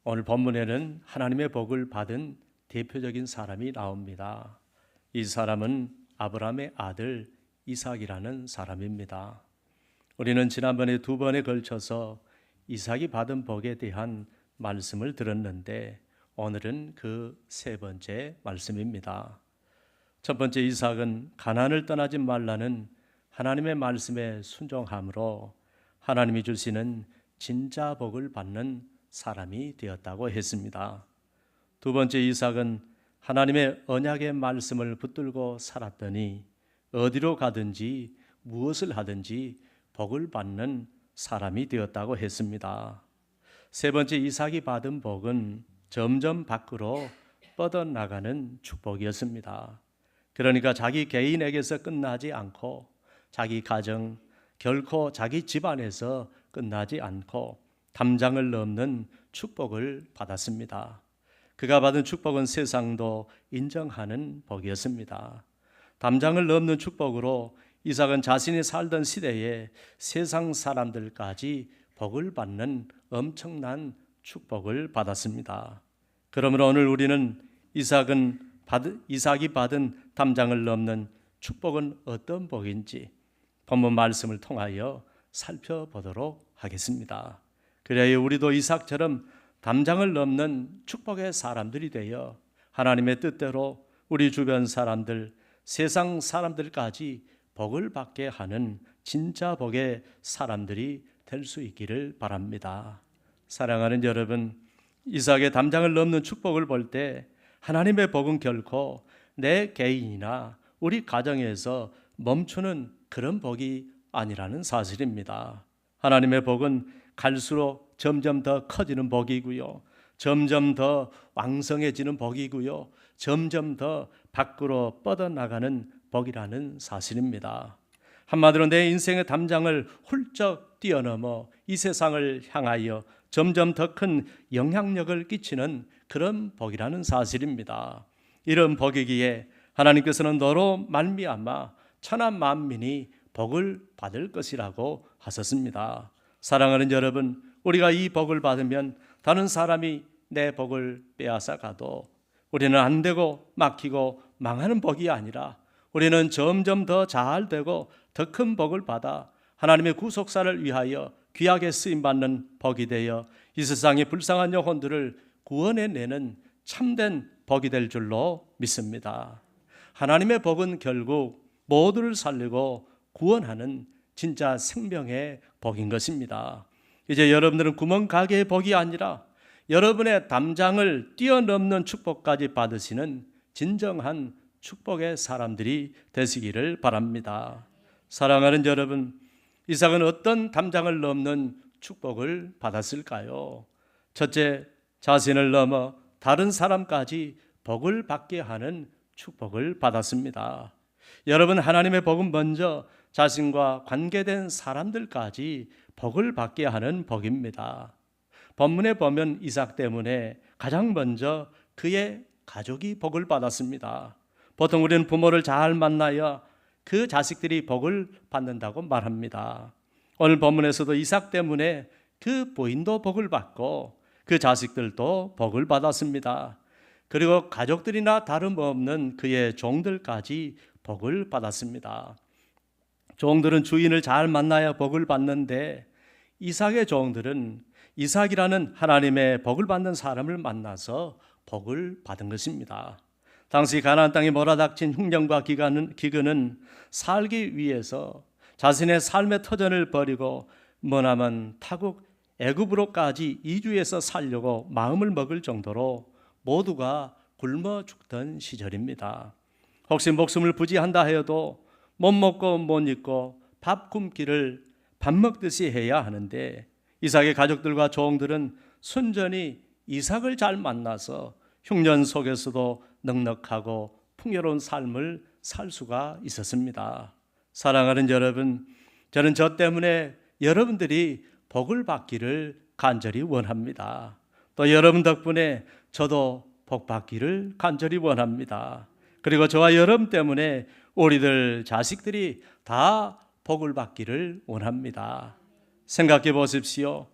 오늘 본문에는 하나님의 복을 받은 대표적인 사람이 나옵니다. 이 사람은 아브라함의 아들 이삭이라는 사람입니다. 우리는 지난번에 두 번에 걸쳐서 이삭이 받은 복에 대한 말씀을 들었는데 오늘은 그 세 번째 말씀입니다. 첫 번째, 이삭은 가나안을 떠나지 말라는 하나님의 말씀에 순종함으로 하나님이 주시는 진짜 복을 받는 사람이 되었다고 했습니다. 두 번째, 이삭은 하나님의 언약의 말씀을 붙들고 살았더니 어디로 가든지 무엇을 하든지 복을 받는 사람이 되었다고 했습니다. 세 번째, 이삭이 받은 복은 점점 밖으로 뻗어나가는 축복이었습니다. 그러니까 자기 개인에게서 끝나지 않고 자기 가정, 결코 자기 집안에서 끝나지 않고 담장을 넘는 축복을 받았습니다. 그가 받은 축복은 세상도 인정하는 복이었습니다. 담장을 넘는 축복으로 이삭은 자신이 살던 시대에 세상 사람들까지 복을 받는 엄청난 축복을 받았습니다. 그러므로 오늘 우리는 이삭이 받은 담장을 넘는 축복은 어떤 복인지 본문 말씀을 통하여 살펴보도록 하겠습니다. 그래야 우리도 이삭처럼 담장을 넘는 축복의 사람들이 되어 하나님의 뜻대로 우리 주변 사람들, 세상 사람들까지 복을 받게 하는 진짜 복의 사람들이 될 수 있기를 바랍니다. 사랑하는 여러분, 이삭의 담장을 넘는 축복을 볼 때 하나님의 복은 결코 내 개인이나 우리 가정에서 멈추는 그런 복이 아니라는 사실입니다. 하나님의 복은 갈수록 점점 더 커지는 복이고요, 점점 더 왕성해지는 복이고요, 점점 더 밖으로 뻗어나가는 복이라는 사실입니다. 한마디로 내 인생의 담장을 훌쩍 뛰어넘어 이 세상을 향하여 점점 더 큰 영향력을 끼치는 그런 복이라는 사실입니다. 이런 복이기에 하나님께서는 너로 말미암아 천하 만민이 복을 받을 것이라고 하셨습니다. 사랑하는 여러분, 우리가 이 복을 받으면 다른 사람이 내 복을 빼앗아 가도 우리는 안 되고 막히고 망하는 복이 아니라 우리는 점점 더 잘 되고 더 큰 복을 받아 하나님의 구속사를 위하여 귀하게 쓰임받는 복이 되어 이 세상의 불쌍한 영혼들을 구원해내는 참된 복이 될 줄로 믿습니다. 하나님의 복은 결국 모두를 살리고 구원하는 진짜 생명의 복인 것입니다. 이제 여러분들은 구멍가게의 복이 아니라 여러분의 담장을 뛰어넘는 축복까지 받으시는 진정한 축복의 사람들이 되시기를 바랍니다. 사랑하는 여러분, 이삭은 어떤 담장을 넘는 축복을 받았을까요? 첫째, 자신을 넘어 다른 사람까지 복을 받게 하는 축복을 받았습니다. 여러분, 하나님의 복은 먼저 자신과 관계된 사람들까지 복을 받게 하는 복입니다. 본문에 보면 이삭 때문에 가장 먼저 그의 가족이 복을 받았습니다. 보통 우리는 부모를 잘 만나야 그 자식들이 복을 받는다고 말합니다. 오늘 본문에서도 이삭 때문에 그 부인도 복을 받고 그 자식들도 복을 받았습니다. 그리고 가족들이나 다름없는 그의 종들까지 복을 받았습니다. 종들은 주인을 잘 만나야 복을 받는데 이삭의 종들은 이삭이라는 하나님의 복을 받는 사람을 만나서 복을 받은 것입니다. 당시 가나안 땅에 몰아닥친 흉년과 기근은 살기 위해서 자신의 삶의 터전을 버리고 머나먼 타국 애굽으로까지 이주해서 살려고 마음을 먹을 정도로 모두가 굶어 죽던 시절입니다. 혹시 목숨을 부지한다 해도 못 먹고 못 입고 밥 굶기를 밥 먹듯이 해야 하는데 이삭의 가족들과 종들은 순전히 이삭을 잘 만나서 흉년 속에서도 넉넉하고 풍요로운 삶을 살 수가 있었습니다. 사랑하는 여러분, 저는 저 때문에 여러분들이 복을 받기를 간절히 원합니다. 또 여러분 덕분에 저도 복 받기를 간절히 원합니다. 그리고 저와 여러분 때문에 우리들 자식들이 다 복을 받기를 원합니다. 생각해 보십시오.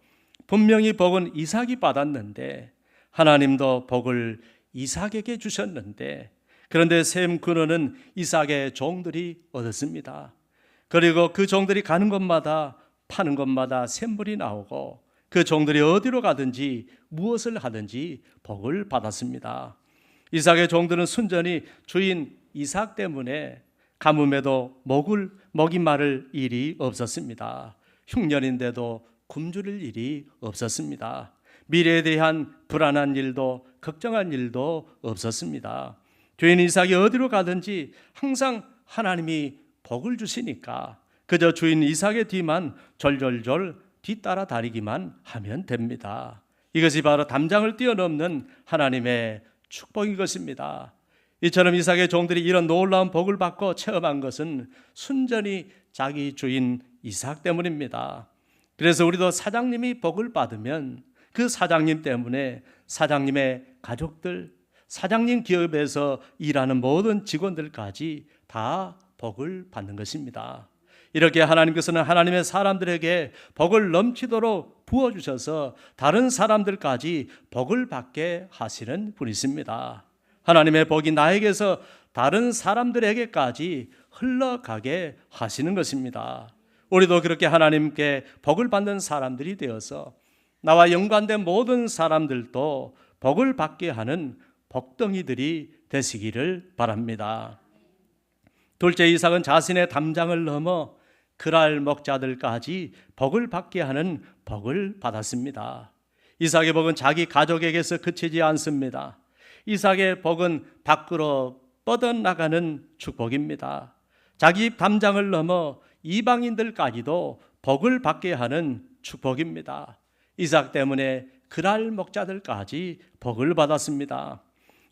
분명히 복은 이삭이 받았는데 하나님도 복을 이삭에게 주셨는데, 그런데 셈 근원은 이삭의 종들이 얻었습니다. 그리고 그 종들이 가는 곳마다 파는 곳마다 샘물이 나오고 그 종들이 어디로 가든지 무엇을 하든지 복을 받았습니다. 이삭의 종들은 순전히 주인 이삭 때문에 가뭄에도 먹이 마를 일이 없었습니다. 흉년인데도 굶주릴 일이 없었습니다. 미래에 대한 불안한 일도 걱정한 일도 없었습니다. 주인 이삭이 어디로 가든지 항상 하나님이 복을 주시니까 그저 주인 이삭의 뒤만 졸졸졸 뒤따라 다니기만 하면 됩니다. 이것이 바로 담장을 뛰어넘는 하나님의 축복인 것입니다. 이처럼 이삭의 종들이 이런 놀라운 복을 받고 체험한 것은 순전히 자기 주인 이삭 때문입니다. 그래서 우리도 사장님이 복을 받으면 그 사장님 때문에 사장님의 가족들, 사장님 기업에서 일하는 모든 직원들까지 다 복을 받는 것입니다. 이렇게 하나님께서는 하나님의 사람들에게 복을 넘치도록 부어주셔서 다른 사람들까지 복을 받게 하시는 분이십니다. 하나님의 복이 나에게서 다른 사람들에게까지 흘러가게 하시는 것입니다. 우리도 그렇게 하나님께 복을 받는 사람들이 되어서 나와 연관된 모든 사람들도 복을 받게 하는 복덩이들이 되시기를 바랍니다. 둘째, 이삭은 자신의 담장을 넘어 그랄 먹자들까지 복을 받게 하는 복을 받았습니다. 이삭의 복은 자기 가족에게서 그치지 않습니다. 이삭의 복은 밖으로 뻗어나가는 축복입니다. 자기 담장을 넘어 이방인들까지도 복을 받게 하는 축복입니다. 이삭 때문에 그랄 먹자들까지 복을 받았습니다.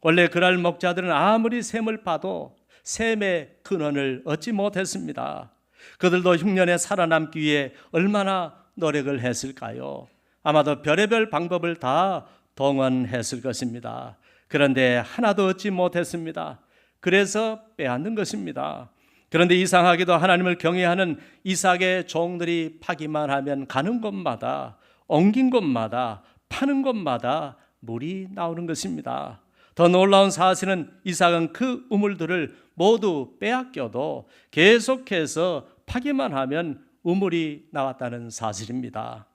원래 그랄 먹자들은 아무리 셈을 파도 셈의 근원을 얻지 못했습니다. 그들도 흉년에 살아남기 위해 얼마나 노력을 했을까요? 아마도 별의별 방법을 다 동원했을 것입니다. 그런데 하나도 얻지 못했습니다. 그래서 빼앗는 것입니다. 그런데 이상하게도 하나님을 경외하는 이삭의 종들이 파기만 하면 가는 곳마다, 옮긴 곳마다, 파는 곳마다 물이 나오는 것입니다. 더 놀라운 사실은 이삭은 그 우물들을 모두 빼앗겨도 계속해서 파기만 하면 우물이 나왔다는 사실입니다.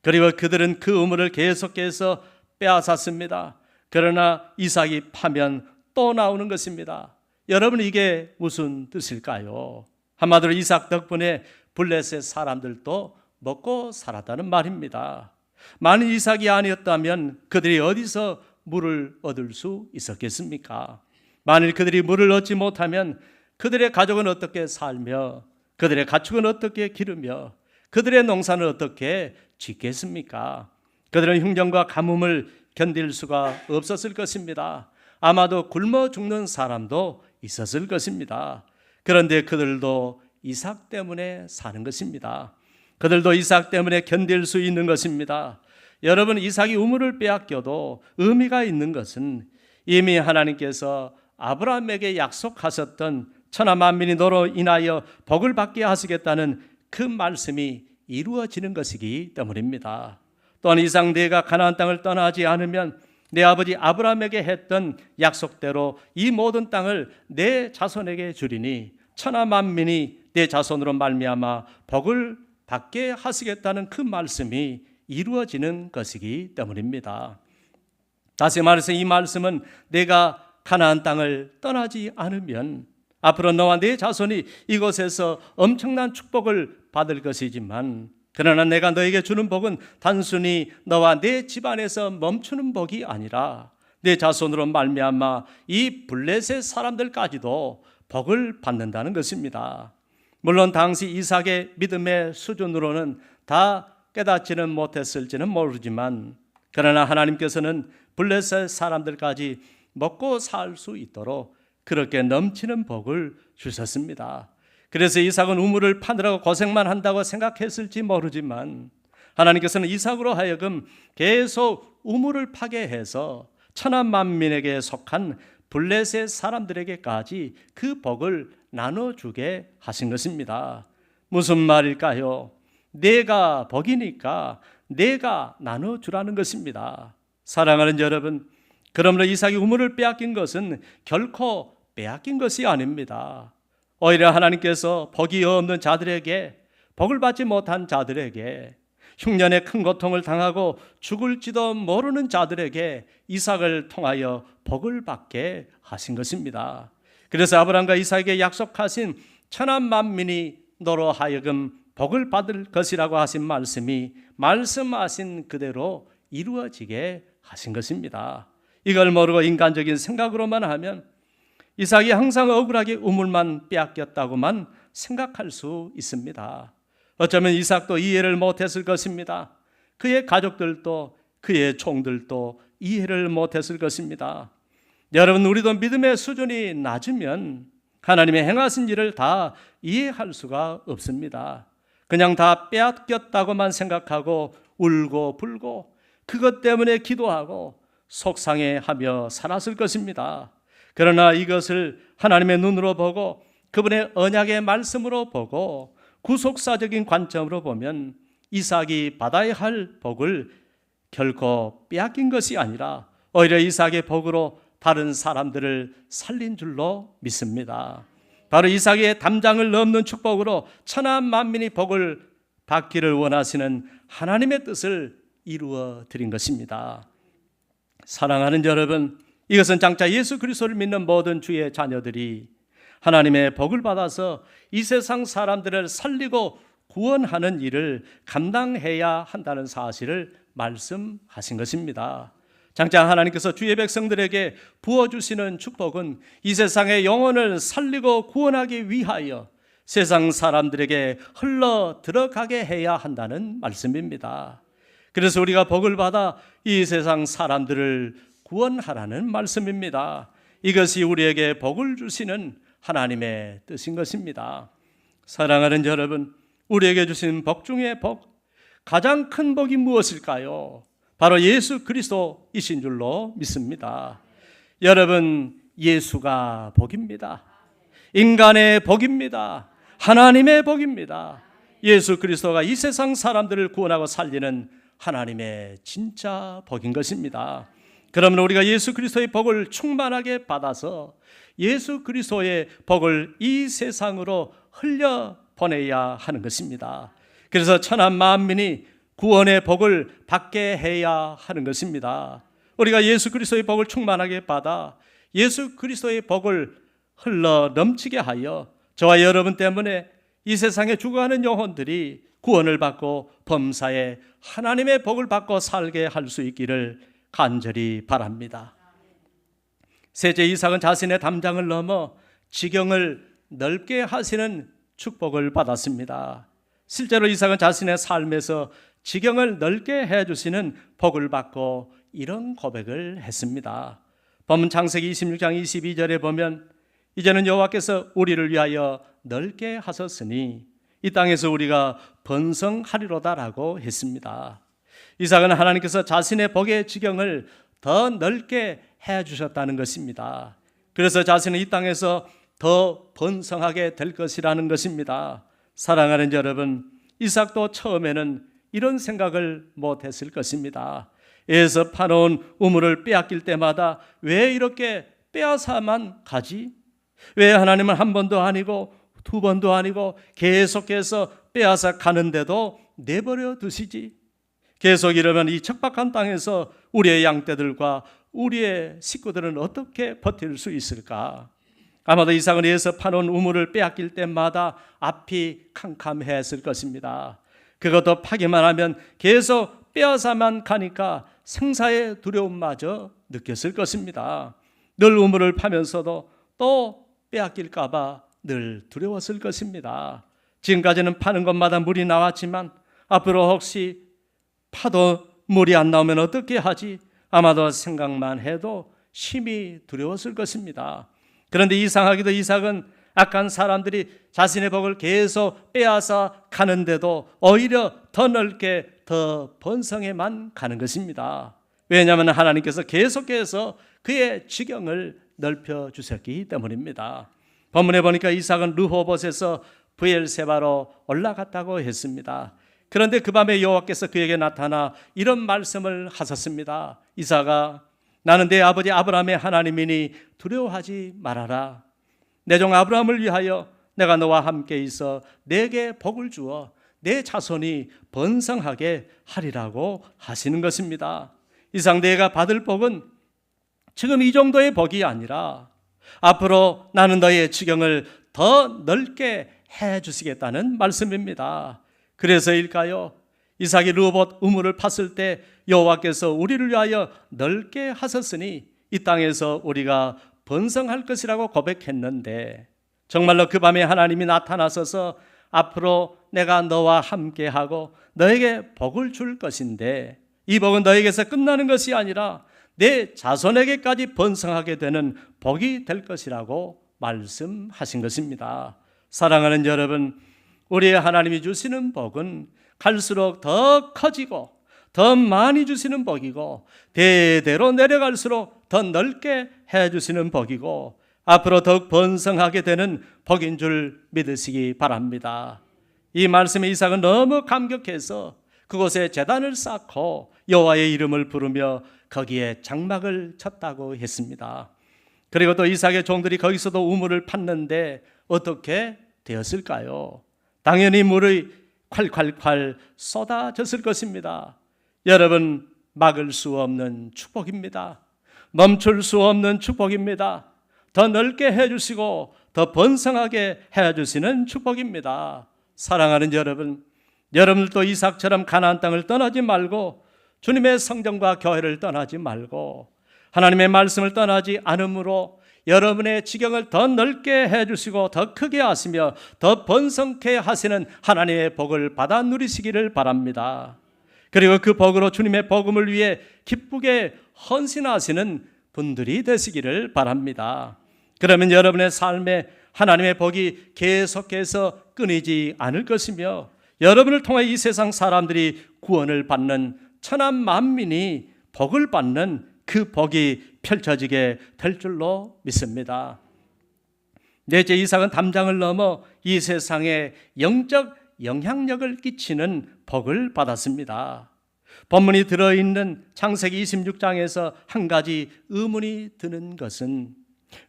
그리고 그들은 그 우물을 계속해서 빼앗았습니다. 그러나 이삭이 파면 또 나오는 것입니다. 여러분, 이게 무슨 뜻일까요? 한마디로 이삭 덕분에 블레셋 사람들도 먹고 살았다는 말입니다. 만일 이삭이 아니었다면 그들이 어디서 물을 얻을 수 있었겠습니까? 만일 그들이 물을 얻지 못하면 그들의 가족은 어떻게 살며 그들의 가축은 어떻게 기르며 그들의 농사는 어떻게 짓겠습니까? 그들은 흉년과 가뭄을 견딜 수가 없었을 것입니다. 아마도 굶어 죽는 사람도 있었을 것입니다. 그런데 그들도 이삭 때문에 사는 것입니다. 그들도 이삭 때문에 견딜 수 있는 것입니다. 여러분, 이삭이 우물을 빼앗겨도 의미가 있는 것은 이미 하나님께서 아브라함에게 약속하셨던 천하 만민이 너로 인하여 복을 받게 하시겠다는 그 말씀이 이루어지는 것이기 때문입니다. 또한 이삭 네가 가나안 땅을 떠나지 않으면 내 아버지 아브라함에게 했던 약속대로 이 모든 땅을 내 자손에게 주리니 천하 만민이 내 자손으로 말미암아 복을 받게 하시겠다는 그 말씀이 이루어지는 것이기 때문입니다. 다시 말해서 이 말씀은 내가 가나안 땅을 떠나지 않으면 앞으로 너와 네 자손이 이곳에서 엄청난 축복을 받을 것이지만, 그러나 내가 너에게 주는 복은 단순히 너와 네 집안에서 멈추는 복이 아니라 내 자손으로 말미암아 이 블레셋 사람들까지도 복을 받는다는 것입니다. 물론 당시 이삭의 믿음의 수준으로는 다 깨닫지는 못했을지는 모르지만, 그러나 하나님께서는 블레셋 사람들까지 먹고 살 수 있도록 그렇게 넘치는 복을 주셨습니다. 그래서 이삭은 우물을 파느라고 고생만 한다고 생각했을지 모르지만 하나님께서는 이삭으로 하여금 계속 우물을 파게 해서 천하 만민에게 속한 블레셋 사람들에게까지 그 복을 나눠주게 하신 것입니다. 무슨 말일까요? 내가 복이니까 내가 나눠주라는 것입니다. 사랑하는 여러분, 그러므로 이삭이 우물을 빼앗긴 것은 결코 빼앗긴 것이 아닙니다. 오히려 하나님께서 복이 없는 자들에게, 복을 받지 못한 자들에게, 흉년의 큰 고통을 당하고 죽을지도 모르는 자들에게 이삭을 통하여 복을 받게 하신 것입니다. 그래서 아브라함과 이삭에게 약속하신 천한 만민이 너로 하여금 복을 받을 것이라고 하신 말씀이 말씀하신 그대로 이루어지게 하신 것입니다. 이걸 모르고 인간적인 생각으로만 하면 이삭이 항상 억울하게 우물만 빼앗겼다고만 생각할 수 있습니다. 어쩌면 이삭도 이해를 못했을 것입니다. 그의 가족들도 그의 종들도 이해를 못했을 것입니다. 여러분, 우리도 믿음의 수준이 낮으면 하나님의 행하신 일을 다 이해할 수가 없습니다. 그냥 다 빼앗겼다고만 생각하고 울고 불고 그것 때문에 기도하고 속상해하며 살았을 것입니다. 그러나 이것을 하나님의 눈으로 보고 그분의 언약의 말씀으로 보고 구속사적인 관점으로 보면 이삭이 받아야 할 복을 결코 빼앗긴 것이 아니라 오히려 이삭의 복으로 다른 사람들을 살린 줄로 믿습니다. 바로 이삭의 담장을 넘는 축복으로 천한 만민이 복을 받기를 원하시는 하나님의 뜻을 이루어 드린 것입니다. 사랑하는 여러분, 이것은 장차 예수 그리스도를 믿는 모든 주의 자녀들이 하나님의 복을 받아서 이 세상 사람들을 살리고 구원하는 일을 감당해야 한다는 사실을 말씀하신 것입니다. 장차 하나님께서 주의 백성들에게 부어주시는 축복은 이 세상의 영혼을 살리고 구원하기 위하여 세상 사람들에게 흘러 들어가게 해야 한다는 말씀입니다. 그래서 우리가 복을 받아 이 세상 사람들을 구원하라는 말씀입니다. 이것이 우리에게 복을 주시는 하나님의 뜻인 것입니다. 사랑하는 여러분, 우리에게 주신 복 중에 복, 가장 큰 복이 무엇일까요? 바로 예수 그리스도이신 줄로 믿습니다. 여러분, 예수가 복입니다. 인간의 복입니다. 하나님의 복입니다. 예수 그리스도가 이 세상 사람들을 구원하고 살리는 하나님의 진짜 복인 것입니다. 그러면 우리가 예수 그리스도의 복을 충만하게 받아서 예수 그리스도의 복을 이 세상으로 흘려보내야 하는 것입니다. 그래서 천한 만민이 구원의 복을 받게 해야 하는 것입니다. 우리가 예수 그리스도의 복을 충만하게 받아 예수 그리스도의 복을 흘러 넘치게 하여 저와 여러분 때문에 이 세상에 죽어가는 영혼들이 구원을 받고 범사에 하나님의 복을 받고 살게 할 수 있기를 간절히 바랍니다. 셋째, 이삭은 자신의 담장을 넘어 지경을 넓게 하시는 축복을 받았습니다. 실제로 이삭은 자신의 삶에서 지경을 넓게 해주시는 복을 받고 이런 고백을 했습니다. 본문 창세기 26장 22절에 보면 이제는 여호와께서 우리를 위하여 넓게 하셨으니 이 땅에서 우리가 번성하리로다라고 했습니다. 이삭은 하나님께서 자신의 복의 지경을 더 넓게 해주셨다는 것입니다. 그래서 자신은 이 땅에서 더 번성하게 될 것이라는 것입니다. 사랑하는 여러분, 이삭도 처음에는 이런 생각을 못했을 것입니다. 애에서 파놓은 우물을 빼앗길 때마다 왜 이렇게 빼앗아만 가지? 왜 하나님은 한 번도 아니고 두 번도 아니고 계속해서 빼앗아 가는데도 내버려 두시지? 계속 이러면 이 척박한 땅에서 우리의 양떼들과 우리의 식구들은 어떻게 버틸 수 있을까? 아마도 이삭은 애에서 파놓은 우물을 빼앗길 때마다 앞이 캄캄했을 것입니다. 그것도 파기만 하면 계속 빼앗아만 가니까 생사의 두려움마저 느꼈을 것입니다. 늘 우물을 파면서도 또 빼앗길까 봐 늘 두려웠을 것입니다. 지금까지는 파는 것마다 물이 나왔지만 앞으로 혹시 파도 물이 안 나오면 어떻게 하지? 아마도 생각만 해도 심히 두려웠을 것입니다. 그런데 이상하게도 이삭은 악한 사람들이 자신의 복을 계속 빼앗아 가는데도 오히려 더 넓게 더 번성해만 가는 것입니다. 왜냐하면 하나님께서 계속해서 그의 지경을 넓혀 주셨기 때문입니다. 본문에 보니까 이삭은 르호봇에서 브엘세바로 올라갔다고 했습니다. 그런데 그 밤에 여호와께서 그에게 나타나 이런 말씀을 하셨습니다. 이삭아, 나는 내 아버지 아브라함의 하나님이니 두려워하지 말아라. 내 종 아브라함을 위하여 내가 너와 함께 있어 내게 복을 주어 내 자손이 번성하게 하리라고 하시는 것입니다. 이상 내가 받을 복은 지금 이 정도의 복이 아니라 앞으로 나는 너의 지경을 더 넓게 해 주시겠다는 말씀입니다. 그래서일까요? 이삭이 르호봇 우물을 팠을 때 여호와께서 우리를 위하여 넓게 하셨으니 이 땅에서 우리가 번성할 것이라고 고백했는데, 정말로 그 밤에 하나님이 나타나셔서 앞으로 내가 너와 함께하고 너에게 복을 줄 것인데, 이 복은 너에게서 끝나는 것이 아니라 내 자손에게까지 번성하게 되는 복이 될 것이라고 말씀하신 것입니다. 사랑하는 여러분, 우리의 하나님이 주시는 복은 갈수록 더 커지고 더 많이 주시는 복이고, 대대로 내려갈수록 더 넓게 해주시는 복이고, 앞으로 더욱 번성하게 되는 복인 줄 믿으시기 바랍니다. 이 말씀에 이삭은 너무 감격해서 그곳에 제단을 쌓고 여호와의 이름을 부르며 거기에 장막을 쳤다고 했습니다. 그리고 또 이삭의 종들이 거기서도 우물을 팠는데 어떻게 되었을까요? 당연히 물이 콸콸콸 쏟아졌을 것입니다. 여러분, 막을 수 없는 축복입니다. 멈출 수 없는 축복입니다. 더 넓게 해주시고 더 번성하게 해주시는 축복입니다. 사랑하는 여러분, 여러분들도 이삭처럼 가나안 땅을 떠나지 말고 주님의 성전과 교회를 떠나지 말고 하나님의 말씀을 떠나지 않으므로 여러분의 지경을 더 넓게 해주시고 더 크게 하시며 더 번성케 하시는 하나님의 복을 받아 누리시기를 바랍니다. 그리고 그 복으로 주님의 복음을 위해 기쁘게 헌신하시는 분들이 되시기를 바랍니다. 그러면 여러분의 삶에 하나님의 복이 계속해서 끊이지 않을 것이며, 여러분을 통해 이 세상 사람들이 구원을 받는 천한 만민이 복을 받는 그 복이 펼쳐지게 될 줄로 믿습니다. 넷째, 이삭은 담장을 넘어 이 세상에 영적 영향력을 끼치는 복을 받았습니다. 본문이 들어있는 창세기 26장에서 한 가지 의문이 드는 것은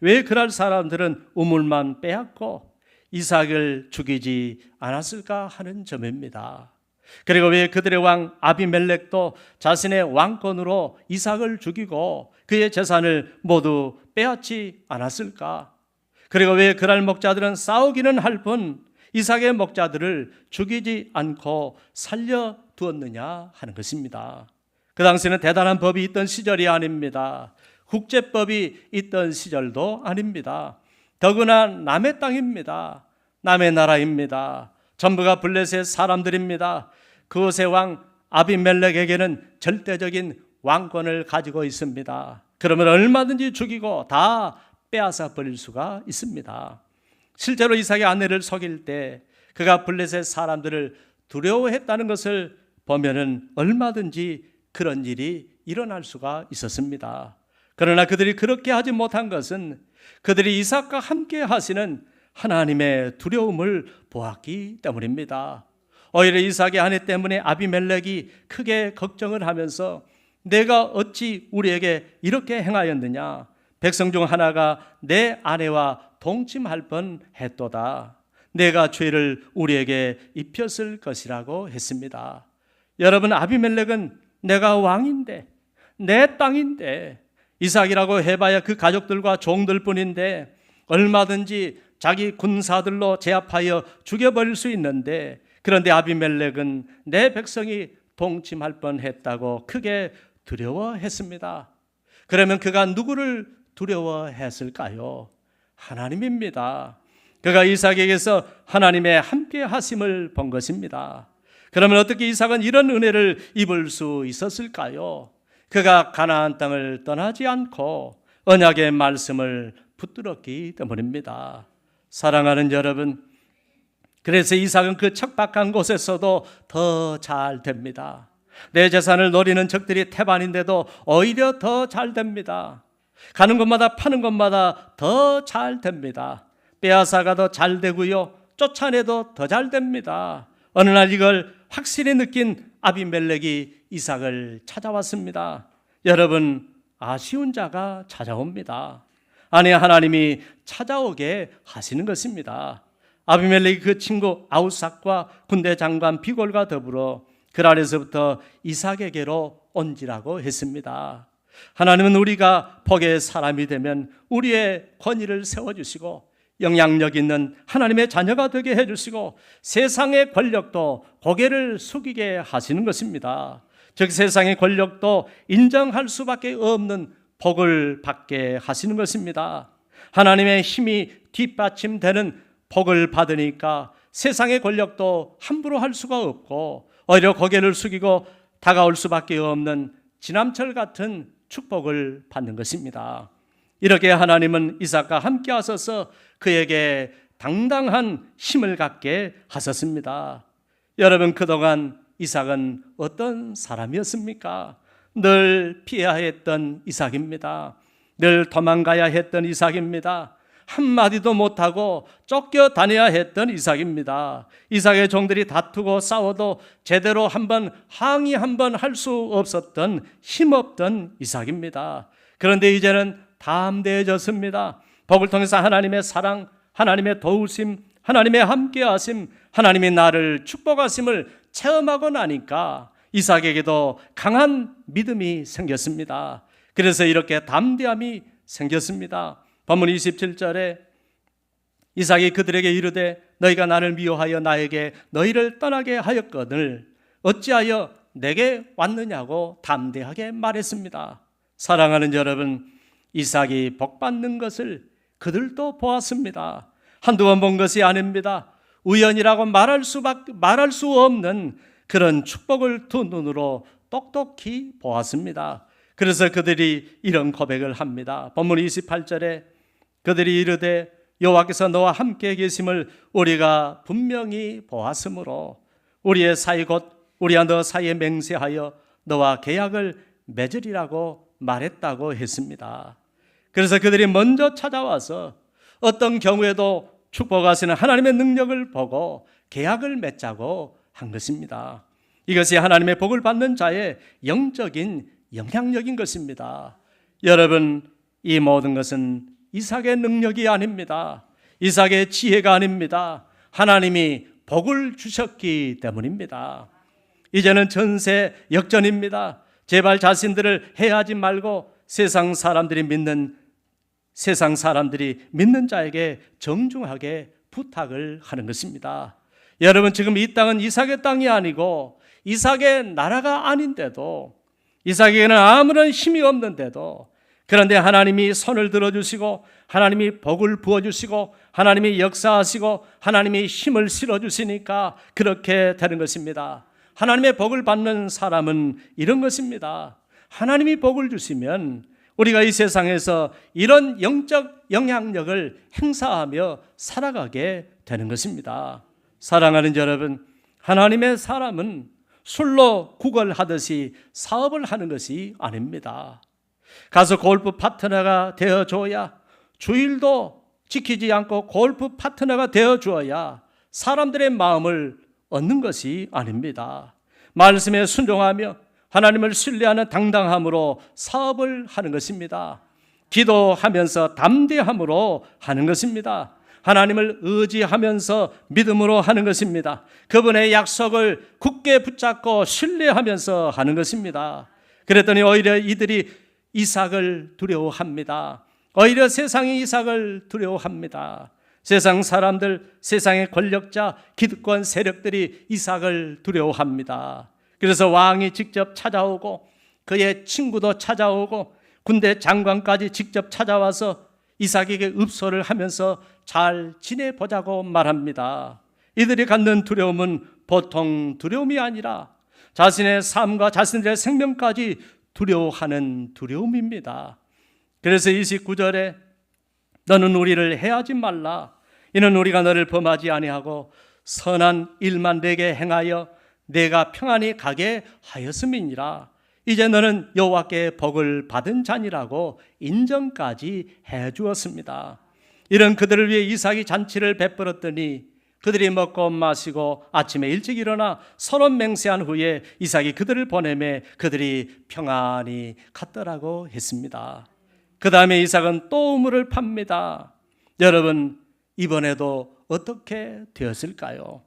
왜 그럴 사람들은 우물만 빼앗고 이삭을 죽이지 않았을까 하는 점입니다. 그리고 왜 그들의 왕 아비멜렉도 자신의 왕권으로 이삭을 죽이고 그의 재산을 모두 빼앗지 않았을까? 그리고 왜 그랄 목자들은 싸우기는 할 뿐 이삭의 목자들을 죽이지 않고 살려두었느냐 하는 것입니다. 그 당시에는 대단한 법이 있던 시절이 아닙니다. 국제법이 있던 시절도 아닙니다. 더구나 남의 땅입니다. 남의 나라입니다. 전부가 블레셋 사람들입니다. 그곳의 왕 아비멜렉에게는 절대적인 왕권을 가지고 있습니다. 그러면 얼마든지 죽이고 다 빼앗아 버릴 수가 있습니다. 실제로 이삭의 아내를 속일 때 그가 블레셋 사람들을 두려워했다는 것을 보면은 얼마든지 그런 일이 일어날 수가 있었습니다. 그러나 그들이 그렇게 하지 못한 것은 그들이 이삭과 함께 하시는 하나님의 두려움을 보았기 때문입니다. 오히려 이삭의 아내 때문에 아비멜렉이 크게 걱정을 하면서 내가 어찌 우리에게 이렇게 행하였느냐, 백성 중 하나가 내 아내와 동침할 뻔했도다. 내가 죄를 우리에게 입혔을 것이라고 했습니다. 여러분, 아비멜렉은 내가 왕인데 내 땅인데 이삭이라고 해봐야 그 가족들과 종들 뿐인데 얼마든지 자기 군사들로 제압하여 죽여버릴 수 있는데, 그런데 아비멜렉은 내 백성이 동침할 뻔했다고 크게 두려워했습니다. 그러면 그가 누구를 두려워했을까요? 하나님입니다. 그가 이삭에게서 하나님의 함께 하심을 본 것입니다. 그러면 어떻게 이삭은 이런 은혜를 입을 수 있었을까요? 그가 가나안 땅을 떠나지 않고 언약의 말씀을 붙들었기 때문입니다. 사랑하는 여러분, 그래서 이삭은 그 척박한 곳에서도 더 잘 됩니다. 내 재산을 노리는 적들이 태반인데도 오히려 더 잘 됩니다. 가는 곳마다 파는 곳마다 더 잘 됩니다. 빼앗아가도 잘 되고요, 쫓아내도 더 잘 됩니다. 어느 날 이걸 확실히 느낀 아비멜렉이 이삭을 찾아왔습니다. 여러분, 아쉬운 자가 찾아옵니다. 아니, 하나님이 찾아오게 하시는 것입니다. 아비멜렉이 그 친구 아우삭과 군대 장관 비골과 더불어 그랄에서부터 이삭에게로 온지라고 했습니다. 하나님은 우리가 복의 사람이 되면 우리의 권위를 세워주시고 영향력 있는 하나님의 자녀가 되게 해주시고 세상의 권력도 고개를 숙이게 하시는 것입니다. 즉 세상의 권력도 인정할 수밖에 없는 복을 받게 하시는 것입니다. 하나님의 힘이 뒷받침되는 복을 받으니까 세상의 권력도 함부로 할 수가 없고 오히려 고개를 숙이고 다가올 수밖에 없는 지남철 같은 축복을 받는 것입니다. 이렇게 하나님은 이삭과 함께 하셔서 그에게 당당한 힘을 갖게 하셨습니다. 여러분, 그동안 이삭은 어떤 사람이었습니까? 늘 피해야 했던 이삭입니다. 늘 도망가야 했던 이삭입니다. 한마디도 못하고 쫓겨다녀야 했던 이삭입니다. 이삭의 종들이 다투고 싸워도 제대로 항의 한번 할 수 없었던 힘없던 이삭입니다. 그런데 이제는 담대해졌습니다. 복을 통해서 하나님의 사랑, 하나님의 도우심, 하나님의 함께하심, 하나님이 나를 축복하심을 체험하고 나니까 이삭에게도 강한 믿음이 생겼습니다. 그래서 이렇게 담대함이 생겼습니다. 본문 27절에 이삭이 그들에게 이르되 너희가 나를 미워하여 나에게 너희를 떠나게 하였거늘 어찌하여 내게 왔느냐고 담대하게 말했습니다. 사랑하는 여러분, 이삭이 복받는 것을 그들도 보았습니다. 한두 번 본 것이 아닙니다. 우연이라고 말할 수 없는 그런 축복을 두 눈으로 똑똑히 보았습니다. 그래서 그들이 이런 고백을 합니다. 본문 28절에 그들이 이르되 여호와께서 너와 함께 계심을 우리가 분명히 보았으므로 우리의 사이 곧 우리와 너 사이에 맹세하여 너와 계약을 맺으리라고 말했다고 했습니다. 그래서 그들이 먼저 찾아와서 어떤 경우에도 축복하시는 하나님의 능력을 보고 계약을 맺자고 한 것입니다. 이것이 하나님의 복을 받는 자의 영적인 영향력인 것입니다. 여러분, 이 모든 것은 이삭의 능력이 아닙니다. 이삭의 지혜가 아닙니다. 하나님이 복을 주셨기 때문입니다. 이제는 전세 역전입니다. 제발 자신들을 해하지 말고 세상 사람들이 믿는 자에게 정중하게 부탁을 하는 것입니다. 여러분, 지금 이 땅은 이삭의 땅이 아니고 이삭의 나라가 아닌데도, 이삭에게는 아무런 힘이 없는데도, 그런데 하나님이 손을 들어주시고 하나님이 복을 부어주시고 하나님이 역사하시고 하나님이 힘을 실어주시니까 그렇게 되는 것입니다. 하나님의 복을 받는 사람은 이런 것입니다. 하나님이 복을 주시면 우리가 이 세상에서 이런 영적 영향력을 행사하며 살아가게 되는 것입니다. 사랑하는 여러분, 하나님의 사람은 술로 구걸하듯이 사업을 하는 것이 아닙니다. 가서 골프 파트너가 되어줘야, 주일도 지키지 않고 골프 파트너가 되어주어야 사람들의 마음을 얻는 것이 아닙니다. 말씀에 순종하며 하나님을 신뢰하는 당당함으로 사업을 하는 것입니다. 기도하면서 담대함으로 하는 것입니다. 하나님을 의지하면서 믿음으로 하는 것입니다. 그분의 약속을 굳게 붙잡고 신뢰하면서 하는 것입니다. 그랬더니 오히려 이들이 이삭을 두려워합니다. 오히려 세상이 이삭을 두려워합니다. 세상 사람들, 세상의 권력자, 기득권 세력들이 이삭을 두려워합니다. 그래서 왕이 직접 찾아오고 그의 친구도 찾아오고 군대 장관까지 직접 찾아와서 이삭에게 읍소를 하면서 잘 지내보자고 말합니다. 이들이 갖는 두려움은 보통 두려움이 아니라 자신의 삶과 자신들의 생명까지 두려워하는 두려움입니다. 그래서 29절에 너는 우리를 해하지 말라. 이는 우리가 너를 범하지 아니하고 선한 일만 내게 행하여 내가 평안히 가게 하였음이니라. 이제 너는 여호와께 복을 받은 자니라고 인정까지 해 주었습니다. 이런 그들을 위해 이삭이 잔치를 베풀었더니 그들이 먹고 마시고 아침에 일찍 일어나 선원 맹세한 후에 이삭이 그들을 보내매 그들이 평안히 갔더라고 했습니다. 그 다음에 이삭은 또 우물을 팝니다. 여러분, 이번에도 어떻게 되었을까요?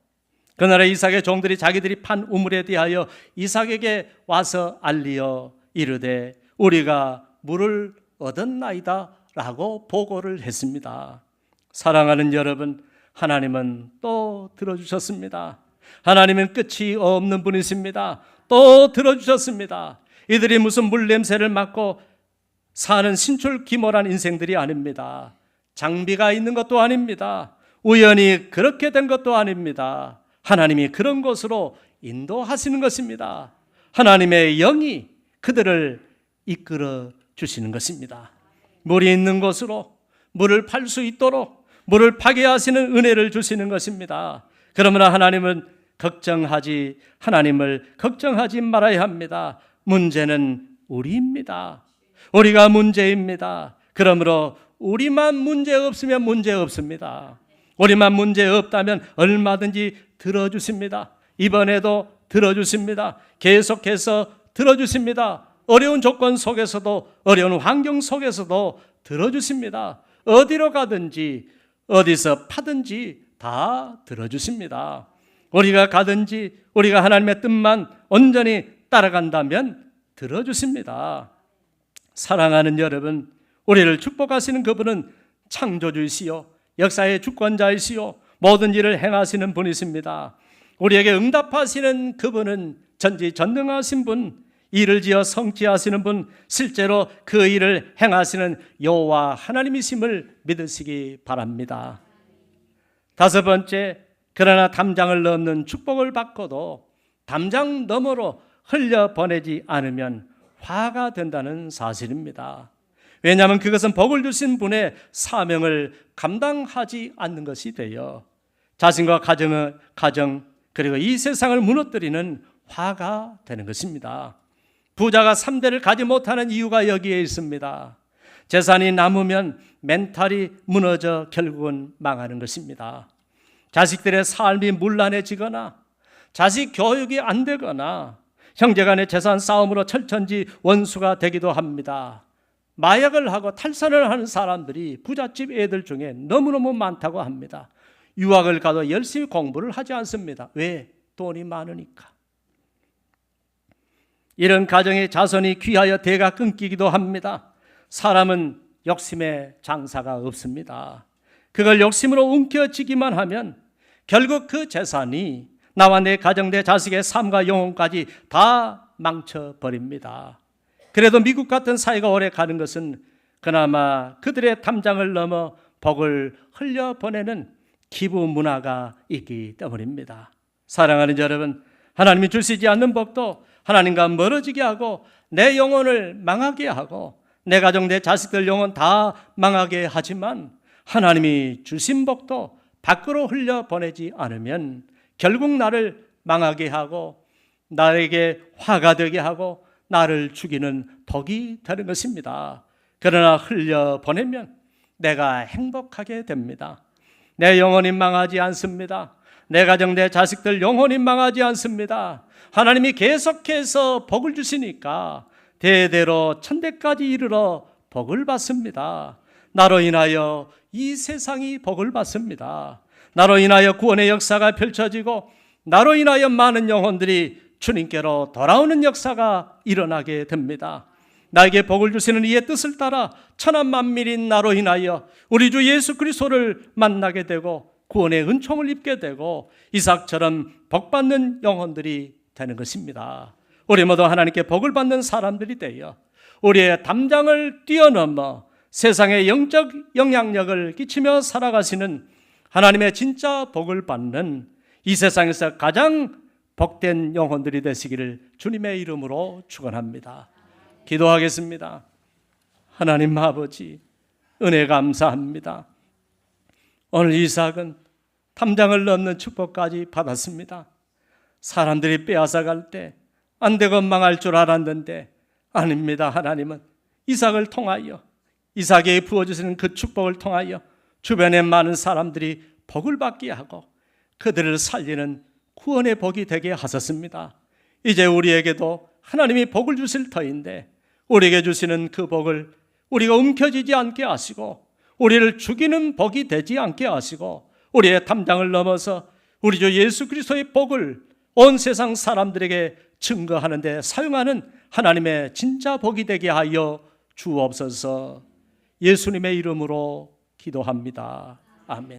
그날에 이삭의 종들이 자기들이 판 우물에 대하여 이삭에게 와서 알리어 이르되 우리가 물을 얻었나이다 라고 보고를 했습니다. 사랑하는 여러분, 하나님은 또 들어주셨습니다. 하나님은 끝이 없는 분이십니다. 또 들어주셨습니다. 이들이 무슨 물 냄새를 맡고 사는 신출귀몰한 인생들이 아닙니다. 장비가 있는 것도 아닙니다. 우연히 그렇게 된 것도 아닙니다. 하나님이 그런 곳으로 인도하시는 것입니다. 하나님의 영이 그들을 이끌어 주시는 것입니다. 물이 있는 곳으로 물을 팔 수 있도록 물을 파게 하시는 은혜를 주시는 것입니다. 그러므로 하나님을 걱정하지 말아야 합니다. 문제는 우리입니다. 우리가 문제입니다. 그러므로 우리만 문제 없으면 문제 없습니다. 우리만 문제 없다면 얼마든지 들어주십니다. 이번에도 들어주십니다. 계속해서 들어주십니다. 어려운 조건 속에서도, 어려운 환경 속에서도 들어주십니다. 어디로 가든지 어디서 파든지 다 들어주십니다. 우리가 가든지 우리가 하나님의 뜻만 온전히 따라간다면 들어주십니다. 사랑하는 여러분, 우리를 축복하시는 그분은 창조주이시요 역사의 주권자이시요 모든 일을 행하시는 분이십니다. 우리에게 응답하시는 그분은 전지전능하신 분, 일을 지어 성취하시는 분, 실제로 그 일을 행하시는 여호와 하나님이심을 믿으시기 바랍니다. 다섯 번째, 그러나 담장을 넘는 축복을 받고도 담장 너머로 흘려보내지 않으면 화가 된다는 사실입니다. 왜냐하면 그것은 복을 주신 분의 사명을 감당하지 않는 것이 되어 자신과 가정 그리고 이 세상을 무너뜨리는 화가 되는 것입니다. 부자가 3대를 가지 못하는 이유가 여기에 있습니다. 재산이 남으면 멘탈이 무너져 결국은 망하는 것입니다. 자식들의 삶이 문란해지거나 자식 교육이 안 되거나 형제간의 재산 싸움으로 철천지 원수가 되기도 합니다. 마약을 하고 탈선을 하는 사람들이 부잣집 애들 중에 너무너무 많다고 합니다. 유학을 가도 열심히 공부를 하지 않습니다. 왜? 돈이 많으니까. 이런 가정의 자손이 귀하여 대가 끊기기도 합니다. 사람은 욕심의 장사가 없습니다. 그걸 욕심으로 움켜쥐기만 하면 결국 그 재산이 나와 내 가정, 내 자식의 삶과 영혼까지 다 망쳐버립니다. 그래도 미국 같은 사회가 오래 가는 것은 그나마 그들의 담장을 넘어 복을 흘려보내는 기부 문화가 있기 때문입니다. 사랑하는 여러분, 하나님이 주시지 않는 복도 하나님과 멀어지게 하고 내 영혼을 망하게 하고 내 가정, 내 자식들 영혼 다 망하게 하지만 하나님이 주신 복도 밖으로 흘려보내지 않으면 결국 나를 망하게 하고 나에게 화가 되게 하고 나를 죽이는 독이 되는 것입니다. 그러나 흘려보내면 내가 행복하게 됩니다. 내 영혼이 망하지 않습니다. 내 가정, 내 자식들 영혼이 망하지 않습니다. 하나님이 계속해서 복을 주시니까 대대로 천대까지 이르러 복을 받습니다. 나로 인하여 이 세상이 복을 받습니다. 나로 인하여 구원의 역사가 펼쳐지고 나로 인하여 많은 영혼들이 주님께로 돌아오는 역사가 일어나게 됩니다. 나에게 복을 주시는 이의 뜻을 따라 천하 만민인 나로 인하여 우리 주 예수 그리스도를 만나게 되고 구원의 은총을 입게 되고 이삭처럼 복받는 영혼들이 되는 것입니다. 우리 모두 하나님께 복을 받는 사람들이 되어 우리의 담장을 뛰어넘어 세상에 영적 영향력을 끼치며 살아가시는 하나님의 진짜 복을 받는 이 세상에서 가장 복된 영혼들이 되시기를 주님의 이름으로 축원합니다. 기도하겠습니다. 하나님 아버지, 은혜 감사합니다. 오늘 이삭은 담장을 넘는 축복까지 받았습니다. 사람들이 빼앗아갈 때 안 되고 망할 줄 알았는데 아닙니다. 하나님은 이삭을 통하여 이삭에게 부어주시는 그 축복을 통하여 주변에 많은 사람들이 복을 받게 하고 그들을 살리는 구원의 복이 되게 하셨습니다. 이제 우리에게도 하나님이 복을 주실 터인데 우리에게 주시는 그 복을 우리가 움켜쥐지 않게 하시고 우리를 죽이는 복이 되지 않게 하시고 우리의 담장을 넘어서 우리 주 예수 그리스도의 복을 온 세상 사람들에게 증거하는 데 사용하는 하나님의 진짜 복이 되게 하여 주옵소서. 예수님의 이름으로 기도합니다. 아멘.